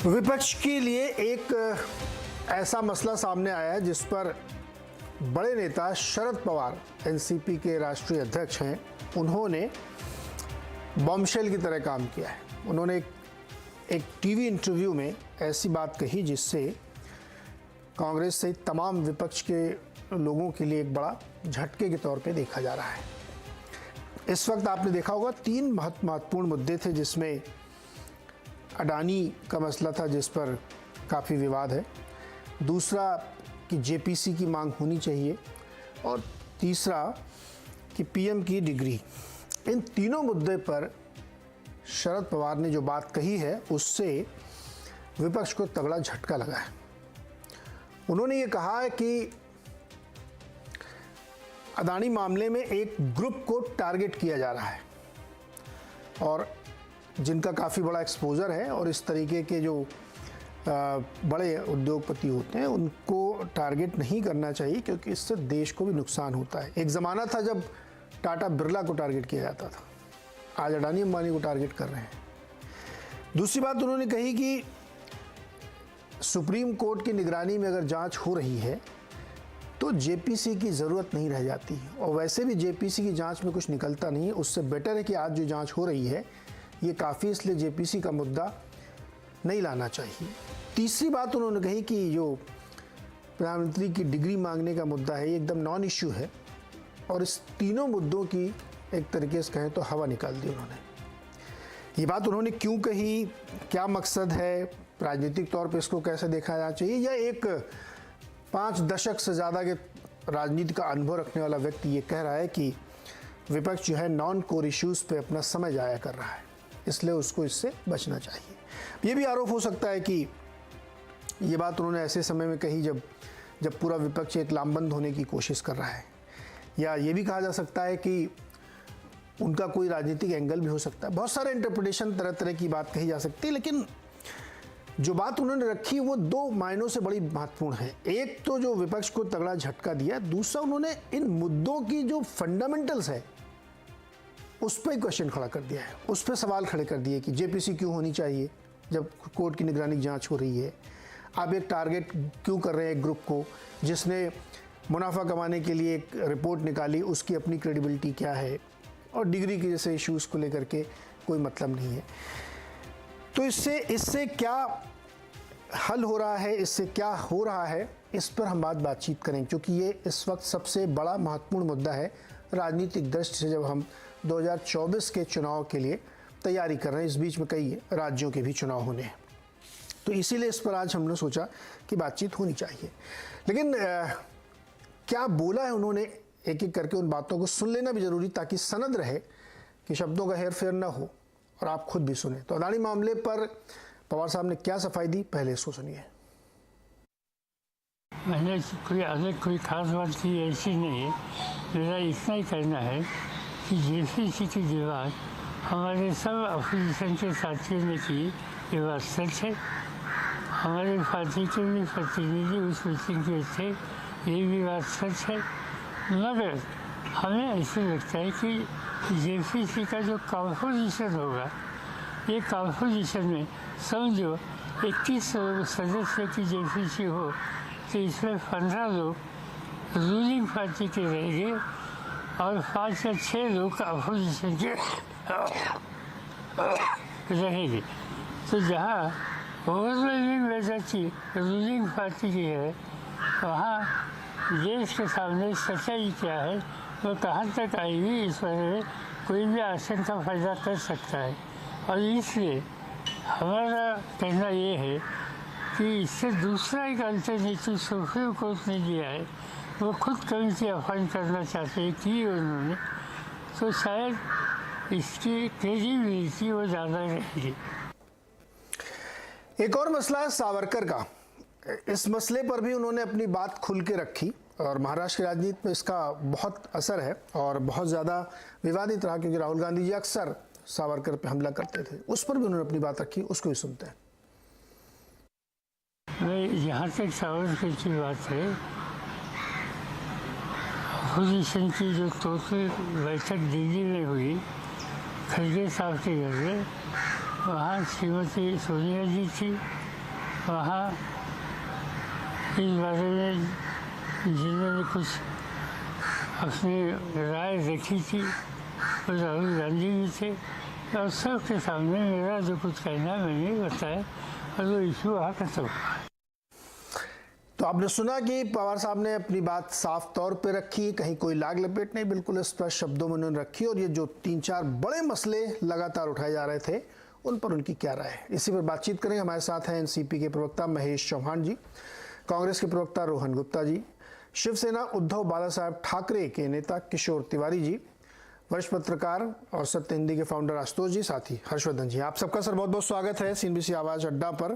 विपक्ष के लिए एक ऐसा मसला सामने आया है जिस पर बड़े नेता शरद पवार एनसीपी के राष्ट्रीय अध्यक्ष हैं, उन्होंने बॉम्बशेल की तरह काम किया है। उन्होंने एक टीवी इंटरव्यू में ऐसी बात कही जिससे कांग्रेस सहित तमाम विपक्ष के लोगों के लिए एक बड़ा झटके के तौर पे देखा जा रहा है। इस वक्त आपने देखा होगा 3 महत्वपूर्ण मुद्दे थे, जिसमें अडानी का मसला था जिस पर काफ़ी विवाद है, दूसरा कि जेपीसी की मांग होनी चाहिए, और तीसरा कि पीएम की डिग्री। इन तीनों मुद्दे पर शरद पवार ने जो बात कही है उससे विपक्ष को तगड़ा झटका लगा है। उन्होंने ये कहा है कि अडानी मामले में एक ग्रुप को टारगेट किया जा रहा है और जिनका काफ़ी बड़ा एक्सपोजर है, और इस तरीके के जो बड़े उद्योगपति होते हैं उनको टारगेट नहीं करना चाहिए, क्योंकि इससे देश को भी नुकसान होता है। एक ज़माना था जब टाटा बिरला को टारगेट किया जाता था, आज अडानी अंबानी को टारगेट कर रहे हैं। दूसरी बात उन्होंने कही कि सुप्रीम कोर्ट की निगरानी में अगर जांच हो रही है तो जेपीसी की ज़रूरत नहीं रह जाती, और वैसे भी जेपीसी की जांच में कुछ निकलता नहीं है। उससे बेटर है कि आज जो जांच हो रही है ये काफ़ी, इसलिए जेपीसी का मुद्दा नहीं लाना चाहिए। तीसरी बात उन्होंने कही कि जो प्रधानमंत्री की डिग्री मांगने का मुद्दा है ये एकदम नॉन इश्यू है, और इस तीनों मुद्दों की एक तरीके से कहें तो हवा निकाल दी उन्होंने। ये बात उन्होंने क्यों कही, क्या मकसद है, राजनीतिक तौर पे इसको कैसे देखा जाना चाहिए, या एक 5 दशक से ज़्यादा के राजनीति का अनुभव रखने वाला व्यक्ति ये कह रहा है कि विपक्ष जो है नॉन कोर इश्यूज़ पे अपना समय जाया कर रहा है, इसलिए उसको इससे बचना चाहिए। ये भी आरोप हो सकता है कि ये बात उन्होंने ऐसे समय में कही जब पूरा विपक्ष एक लामबंद होने की कोशिश कर रहा है, या ये भी कहा जा सकता है कि उनका कोई राजनीतिक एंगल भी हो सकता है। बहुत सारे इंटरप्रिटेशन, तरह तरह की बात कही जा सकती है, लेकिन जो बात उन्होंने रखी वो 2 मायनों से बड़ी महत्वपूर्ण है। एक तो जो विपक्ष को तगड़ा झटका दिया, दूसरा उन्होंने इन मुद्दों की जो फंडामेंटल्स है उस पर क्वेश्चन खड़ा कर दिया है, उस पर सवाल खड़े कर दिए कि जेपीसी क्यों होनी चाहिए जब कोर्ट की निगरानी जांच हो रही है। आप एक टारगेट क्यों कर रहे हैं एक ग्रुप को जिसने मुनाफा कमाने के लिए एक रिपोर्ट निकाली, उसकी अपनी क्रेडिबिलिटी क्या है, और डिग्री के जैसे इश्यूज़ को लेकर के कोई मतलब नहीं है। तो इससे क्या हल हो रहा है, इससे क्या हो रहा है, इस पर हम बातचीत करें, क्योंकि ये इस वक्त सबसे बड़ा महत्वपूर्ण मुद्दा है राजनीतिक दृष्टि से, जब हम 2024 के चुनाव के लिए तैयारी कर रहे हैं। इस बीच में कई राज्यों के भी चुनाव होने हैं, तो इसीलिए इस पर आज हमने सोचा कि बातचीत होनी चाहिए। लेकिन क्या बोला है उन्होंने, एक एक करके उन बातों को सुन लेना भी जरूरी, ताकि सनद रहे कि शब्दों का हेर फेर ना हो और आप खुद भी सुने। तो अडानी मामले पर पवार साहब ने क्या सफाई दी, पहले इसको सुनिए। मैंने कोई खास बात की ऐसी नहीं है, मेरा इतना ही कहना है कि जेपीसी की जो बात हमारे सब अपोजिशन के साथियों ने की, ये बात सच है। हमारे पार्टी के भी प्रतिनिधि उस मीटिंग के थे, ये भी बात सच है। मगर हमें ऐसे लगता है कि जेपीसी का जो कॉम्पोजिशन होगा, ये कॉम्पोजिशन में समझो 21 सदस्य की जेपीसी हो तो इसमें 15 लोग रूलिंग पार्टी के रहेंगे और 5 या 6 लोग अपोजिशन के रहेंगे। तो जहाँ ओवरवेलमिंग मेजॉरिटी रूलिंग पार्टी की है, वहाँ देश के सामने सच्चाई क्या है, वो कहाँ तक आएगी, इस बारे में कोई भी आशंका पैदा कर सकता है। और इसलिए हमारा कहना ये है कि इससे दूसरा एक अल्टरनेटिव सुप्रीम कोर्ट ने दिया है, वो खुद कमिटी अपॉइंट करना चाहते हैं कि उन्होंने, तो शायद इसकी क्रेडिबिलिटी वो ज़्यादा रहेगी। एक और मसला है सावरकर का। इस मसले पर भी उन्होंने अपनी बात खुल के रखी, और महाराष्ट्र की राजनीति में इसका बहुत असर है और बहुत ज़्यादा विवादित रहा, क्योंकि राहुल गांधी जी अक्सर सावरकर पे हमला करते थे। उस पर भी उन्होंने अपनी बात रखी, उसको भी सुनते हैं। मैं जहाँ तक सावरकर की बात है, अपोजिशन की जो टोटल बैठक दिल्ली में हुई खड़गे साहब के घर में, वहाँ श्रीमती सोनिया जी थी, वहाँ इस बारे में जिन्होंने कुछ अपनी राय रखी थी वो राहुल गांधी भी थे और सबके सामने मेरा जो कुछ कहना मैंने बताया और वो इशू वहाँ खत्म हुआ। तो आपने सुना कि पवार साहब ने अपनी बात साफ तौर पे रखी, कहीं कोई लाग लपेट नहीं, बिल्कुल स्पष्ट शब्दों में उन्होंने रखी। और ये जो 3-4 बड़े मसले लगातार उठाए जा रहे थे उन पर उनकी क्या राय है, इसी पर बातचीत करेंगे। हमारे साथ हैं एनसीपी के प्रवक्ता महेश चौहान जी, कांग्रेस के प्रवक्ता रोहन गुप्ता जी, शिवसेना उद्धव बाला साहब ठाकरे के नेता किशोर तिवारी जी, वरिष्ठ पत्रकार और सत्य हिंदी के फाउंडर आशुतोष जी, साथ ही हर्षवर्धन जी। आप सबका सर बहुत बहुत स्वागत है सीएनबीसी आवाज अड्डा पर।